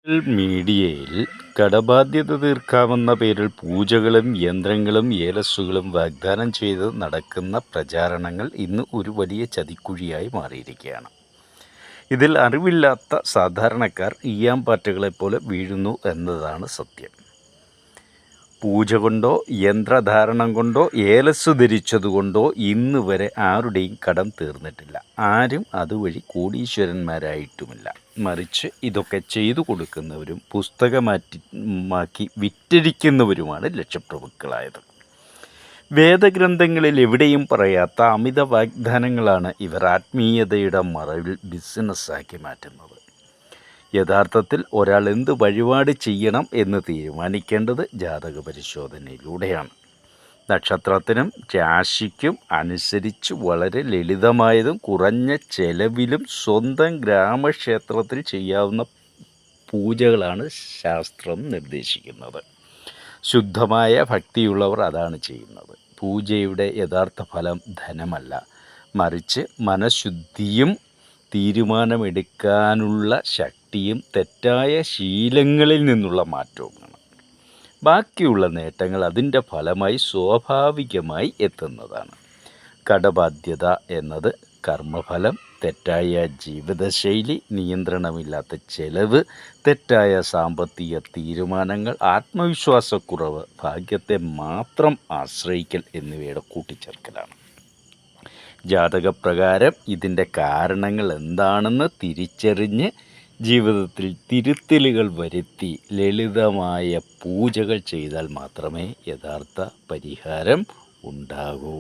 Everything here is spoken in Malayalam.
സോഷ്യൽ മീഡിയയിൽ കടബാധ്യത തീർക്കാമെന്ന പേരിൽ പൂജകളും യന്ത്രങ്ങളും ഏലസ്സുകളും വാഗ്ദാനം ചെയ്ത് നടക്കുന്ന പ്രചാരണങ്ങൾ ഇന്ന് ഒരു വലിയ ചതിക്കുഴിയായി മാറിയിരിക്കുകയാണ്. ഇതിൽ അറിവില്ലാത്ത സാധാരണക്കാർ ഈയാംപാറ്റകളെപ്പോലെ വീഴുന്നു എന്നതാണ് സത്യം. പൂജ കൊണ്ടോ യന്ത്രധാരണം കൊണ്ടോ ഏലസ് ധരിച്ചതുകൊണ്ടോ ഇന്ന് വരെ ആരുടെയും കടം തീർന്നിട്ടില്ല. ആരും അതുവഴി കോടീശ്വരന്മാരായിട്ടുമില്ല. മറിച്ച് ഇതൊക്കെ ചെയ്തു കൊടുക്കുന്നവരും പുസ്തകമാക്കി വിറ്റഴിക്കുന്നവരുമാണ് ലക്ഷപ്രഭുക്കളായത്. വേദഗ്രന്ഥങ്ങളിൽ എവിടെയും പറയാത്ത അമിത വാഗ്ദാനങ്ങളാണ് ഇവർ ആത്മീയതയുടെ മറവിൽ ബിസിനസ്സാക്കി മാറ്റുന്നത്. യഥാർത്ഥത്തിൽ ഒരാൾ എന്ത് വഴിപാട് ചെയ്യണം എന്ന് തീരുമാനിക്കേണ്ടത് ജാതക പരിശോധനയിലൂടെയാണ്. നക്ഷത്രത്തിനും രാശിക്കും അനുസരിച്ച് വളരെ ലളിതമായതും കുറഞ്ഞ ചെലവിലും സ്വന്തം ഗ്രാമക്ഷേത്രത്തിൽ ചെയ്യാവുന്ന പൂജകളാണ് ശാസ്ത്രം നിർദ്ദേശിക്കുന്നത്. ശുദ്ധമായ ഭക്തിയുള്ളവർ അതാണ് ചെയ്യുന്നത്. പൂജയുടെ യഥാർത്ഥ ഫലം ധനമല്ല, മറിച്ച് മനഃശുദ്ധിയും തീരുമാനമെടുക്കാനുള്ള ശക്തിയും തെറ്റായ ശീലങ്ങളിൽ നിന്നുള്ള മാറ്റവുമാണ്. ബാക്കിയുള്ള നേട്ടങ്ങൾ അതിൻ്റെ ഫലമായി സ്വാഭാവികമായി എത്തുന്നതാണ്. കടബാധ്യത എന്നത് കർമ്മഫലം, തെറ്റായ ജീവിതശൈലി, നിയന്ത്രണമില്ലാത്ത ചെലവ്, തെറ്റായ സാമ്പത്തിക തീരുമാനങ്ങൾ, ആത്മവിശ്വാസക്കുറവ്, ഭാഗ്യത്തെ മാത്രം ആശ്രയിക്കൽ എന്നിവയുടെ കൂട്ടിച്ചേർക്കലാണ്. ജാതകപ്രകാരം ഇതിൻ്റെ കാരണങ്ങൾ എന്താണെന്ന് തിരിച്ചറിഞ്ഞ് ജീവിതത്തിൽ തിരുത്തലുകൾ വരുത്തി ലളിതമായ പൂജകൾ ചെയ്താൽ മാത്രമേ യഥാർത്ഥ പരിഹാരം ഉണ്ടാകൂ.